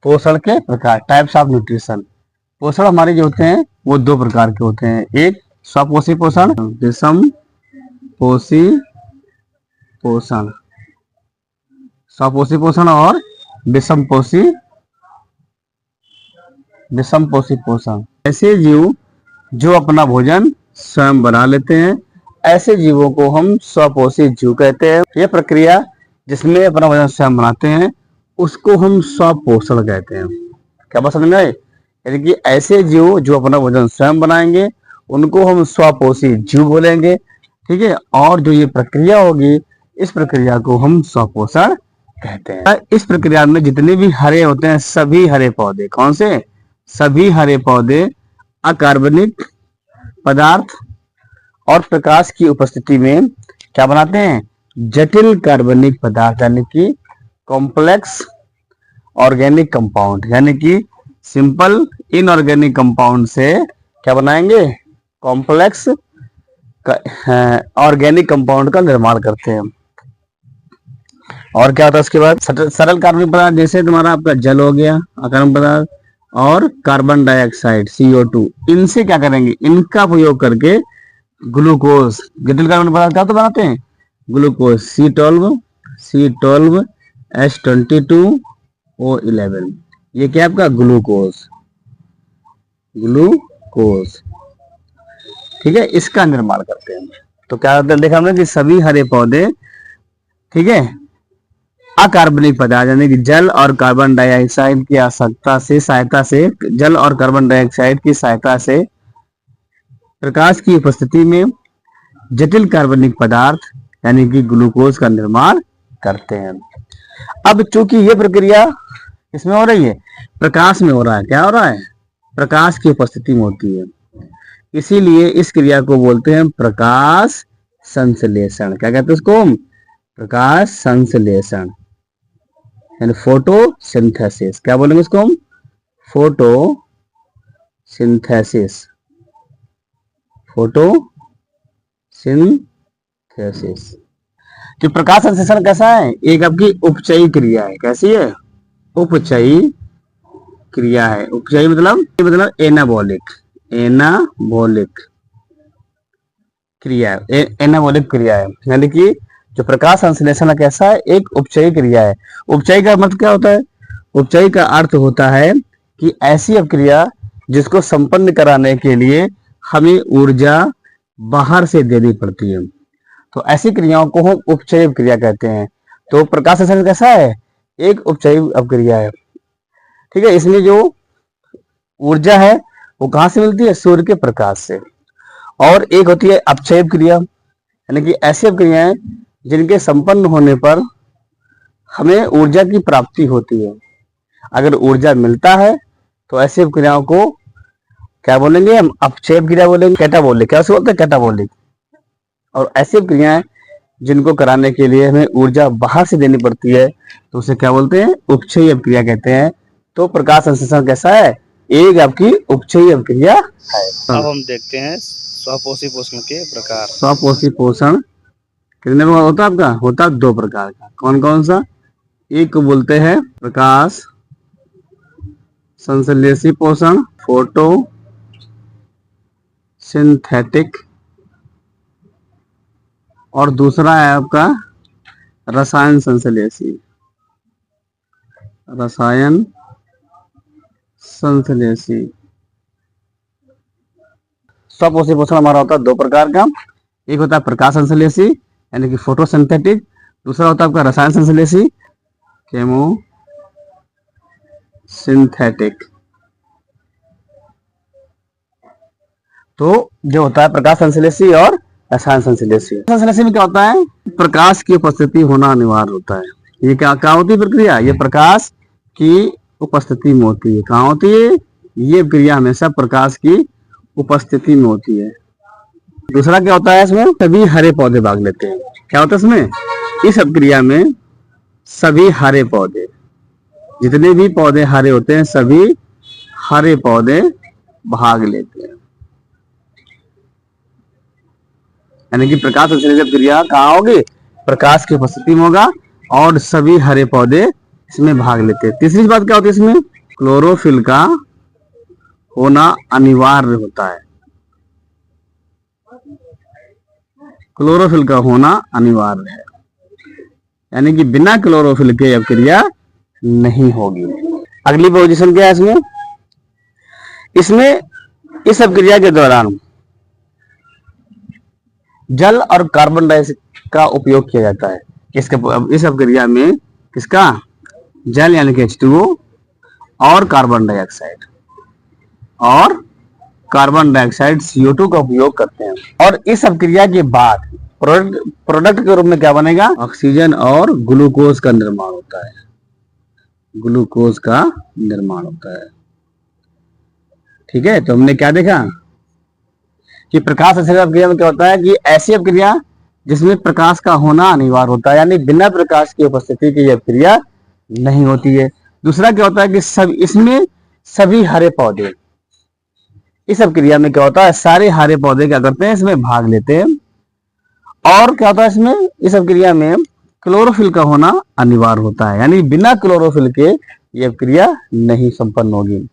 पोषण के प्रकार, टाइप्स ऑफ न्यूट्रिशन। पोषण हमारे जो होते हैं वो दो प्रकार के होते हैं, एक स्वपोषी पोषण, विषम पोषी पोषण, स्वपोषी पोषण और विषम पोषी पोषण। ऐसे जीव जो अपना भोजन स्वयं बना लेते हैं, ऐसे जीवों को हम स्वपोषी जीव कहते हैं। यह प्रक्रिया जिसमें अपना भोजन स्वयं बनाते हैं उसको हम स्वपोषण कहते हैं। क्या बात समझ में आई? यानी कि ऐसे जीव जो अपना भोजन स्वयं बनाएंगे उनको हम स्वपोषी जीव बोलेंगे, ठीक है। और जो ये प्रक्रिया होगी इस प्रक्रिया को हम स्वपोषण कहते हैं। इस प्रक्रिया में जितने भी हरे होते हैं, सभी हरे पौधे, कौन से? सभी हरे पौधे अकार्बनिक पदार्थ और प्रकाश की उपस्थिति में क्या बनाते हैं? जटिल कार्बनिक पदार्थ, यानी कि कॉम्प्लेक्स ऑर्गेनिक कंपाउंड, यानी कि सिंपल इनऑर्गेनिक कंपाउंड से क्या बनाएंगे? कॉम्प्लेक्स ऑर्गेनिक कंपाउंड का निर्माण करते हैं। और क्या होता है उसके बाद? सरल कार्बनिक पदार्थ, जैसे तुम्हारा आपका जल हो गया अकार्बनिक पदार्थ, और कार्बन डाइऑक्साइड CO2, इनसे क्या करेंगे? इनका उपयोग करके ग्लूकोज, जटिल कार्बनिक पदार्थ क्या तो बनाते हैं? ग्लूकोज C12 H22O11, ये क्या आपका? ग्लूकोज, ठीक है, इसका निर्माण करते हैं। तो क्या होता है, देखा हमने कि सभी हरे पौधे, ठीक है, अकार्बनिक पदार्थ यानी कि जल और कार्बन डाइऑक्साइड की सहायता से जल और कार्बन डाइऑक्साइड की सहायता से प्रकाश की उपस्थिति में जटिल कार्बनिक पदार्थ यानी कि ग्लूकोज का निर्माण करते हैं। अब चूंकि ये प्रक्रिया किसमें हो रही है? प्रकाश में हो रहा है। क्या हो रहा है? प्रकाश की उपस्थिति में होती है, इसीलिए इस क्रिया को बोलते हैं प्रकाश संश्लेषण। क्या कहते हैं उसको? प्रकाश संश्लेषण यानी फोटोसिंथेसिस। क्या बोलेंगे इसको हम? फोटोसिंथेसिस। कि प्रकाश संश्लेषण कैसा है? एक आपकी उपचयी क्रिया है। कैसी है? उपचयी क्रिया है। उपचयी मतलब एनाबॉलिक क्रिया है। एनाबॉलिक क्रिया है, यानी कि जो प्रकाश संश्लेषण कैसा है? एक उपचयी क्रिया है। उपचयी का मतलब क्या होता है? उपचयी का अर्थ होता है कि ऐसी अपक्रिया जिसको संपन्न कराने के लिए हमें ऊर्जा बाहर से देनी पड़ती है, तो ऐसी क्रियाओं को हम उपचयी अपक्रिया कहते हैं। तो प्रकाश संश्लेषण कैसा है? एक उपचयी अपक्रिया है, ठीक है। इसमें जो ऊर्जा है वो कहां से मिलती है? सूर्य के प्रकाश से। और एक होती है अपचयी क्रिया, यानी कि ऐसी क्रियाएं जिनके संपन्न होने पर हमें ऊर्जा की प्राप्ति होती है। अगर ऊर्जा मिलता है तो ऐसी क्रियाओं को क्या बोलेंगे हम? अपचयी क्रिया बोलेंगे, कैटाबोलिक। क्या बोलते हैं? कैटाबोलिक। और ऐसी क्रियाएं जिनको कराने के लिए हमें ऊर्जा बाहर से देनी पड़ती है तो उसे क्या बोलते हैं? उपचयी अपक्रिया कहते हैं। तो प्रकाश संश्लेषण कैसा है? एक आपकी उपचयी अपक्रिया है। अब हम देखते हैं स्वपोषी पोषण के प्रकार। स्वपोषी पोषण कितने प्रकार होता है आपका? होता है दो प्रकार का। कौन कौन सा? एक को बोलते हैं प्रकाश संश्लेषी पोषण, फोटो सिंथेटिक, और दूसरा है आपका रसायन संश्लेषी। स्वपोषी पोषण हमारा होता है दो प्रकार का। एक होता है प्रकाश संश्लेषी यानी कि फोटोसिंथेटिक, दूसरा होता है आपका रसायन संश्लेषी, केमोसिंथेटिक। तो जो होता है प्रकाश संश्लेषी और रसायन संश्लेषी। संश्लेषी में क्या होता है? प्रकाश की उपस्थिति होना अनिवार्य होता है। ये क्या होती है प्रक्रिया? ये प्रकाश की उपस्थिति में होती है। कहाँ होती है? ये क्रिया हमेशा प्रकाश की उपस्थिति में होती है। दूसरा क्या होता है? इसमें सभी हरे पौधे भाग लेते हैं। क्या होता है इसमें? इस अपक्रिया में सभी हरे पौधे, जितने भी पौधे हरे होते हैं, सभी हरे पौधे भाग लेते हैं। यानी कि प्रकाश संश्लेषण क्रिया कहाँ होगी? प्रकाश की उपस्थिति में होगा और सभी हरे पौधे इसमें भाग लेते हैं। तीसरी बात क्या होती है इसमें, क्लोरोफिल का होना अनिवार्य होता है। क्लोरोफिल का होना अनिवार्य है, यानी कि बिना क्लोरोफिल के यह क्रिया नहीं होगी। अगली पोजीशन क्या है इसमें, इसमें इस अभिक्रिया के दौरान जल और कार्बन डाइऑक्साइड का उपयोग किया जाता है। इस अभिक्रिया में किसका, जल यानी कि H2O और कार्बन डाइऑक्साइड CO2 का उपयोग करते हैं। और इस अभिक्रिया के बाद प्रोडक्ट के रूप में क्या बनेगा, ऑक्सीजन और ग्लूकोज का निर्माण होता है। ग्लूकोज का निर्माण होता है। ठीक है, तो हमने क्या देखा कि प्रकाश संश्लेषण अभिक्रिया में क्या होता है कि ऐसी अभिक्रिया जिसमें प्रकाश का होना अनिवार्य होता है, यानी बिना प्रकाश की उपस्थिति की यह क्रिया नहीं होती है। दूसरा क्या होता है कि इसमें सभी हरे पौधे, इस अभिक्रिया में क्या होता है, सारे हरे पौधे क्या करते हैं, इसमें भाग लेते हैं। और क्या होता है इसमें, इस अभिक्रिया में क्लोरोफिल का होना अनिवार्य होता है, यानी बिना क्लोरोफिल के यह अभिक्रिया नहीं संपन्न होगी।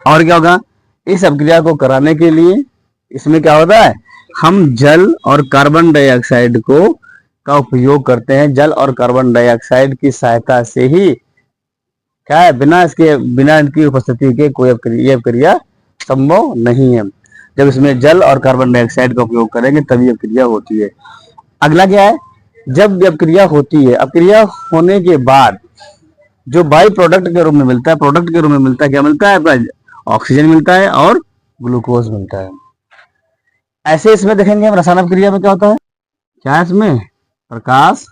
और क्या होगा, इस अभिक्रिया को कराने के लिए इसमें क्या होता है, हम जल और कार्बन डाइऑक्साइड का उपयोग करते हैं। जल और कार्बन डाइऑक्साइड की सहायता से ही क्या है, बिना इनकी उपस्थिति के कोई यह क्रिया संभव नहीं है। जब इसमें जल और कार्बन डाइऑक्साइड का उपयोग करेंगे तभी यह क्रिया होती है। अगला क्या है, जब यह क्रिया होती है, अभिक्रिया होने के बाद जो बाई प्रोडक्ट के रूप में मिलता है, क्या मिलता है, ऑक्सीजन मिलता है और ग्लूकोज मिलता है। ऐसे इसमें देखेंगे हम रासायनिक क्रिया में क्या होता है, क्या है इसमें प्रकाश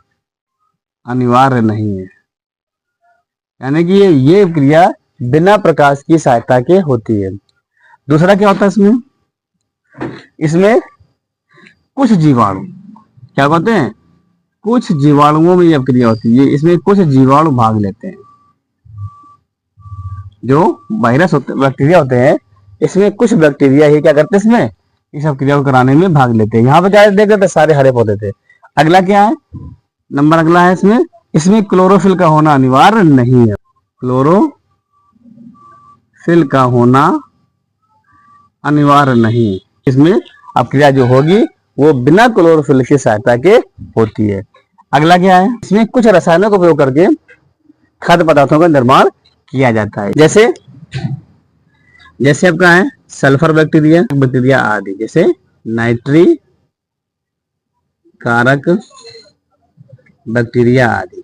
अनिवार्य नहीं है, यानी कि ये क्रिया बिना प्रकाश की सहायता के होती है। दूसरा क्या होता है इसमें कुछ जीवाणु क्या कहते हैं, कुछ जीवाणुओं में यह क्रिया होती है। इसमें कुछ जीवाणु भाग लेते हैं, जो वायरस बैक्टीरिया होते हैं, इसमें कुछ बैक्टीरिया ही क्या करते हैं, इसमें इस क्रिया को कराने में भाग लेते हैं। यहाँ पे क्या देख रहे थे, सारे हरे पौधे थे। अगला क्या है, नंबर अगला है इसमें क्लोरोफिल का होना अनिवार्य नहीं है। क्लोरोफिल का होना अनिवार्य नहीं, इसमें अभिक्रिया जो होगी वो बिना क्लोरोफिल की सहायता के होती है। अगला क्या है, इसमें कुछ रसायनों का उपयोग करके खाद्य पदार्थों का निर्माण किया जाता है। जैसे आपका है सल्फर बैक्टीरिया आदि, जैसे नाइट्री कारक बैक्टीरिया आदि।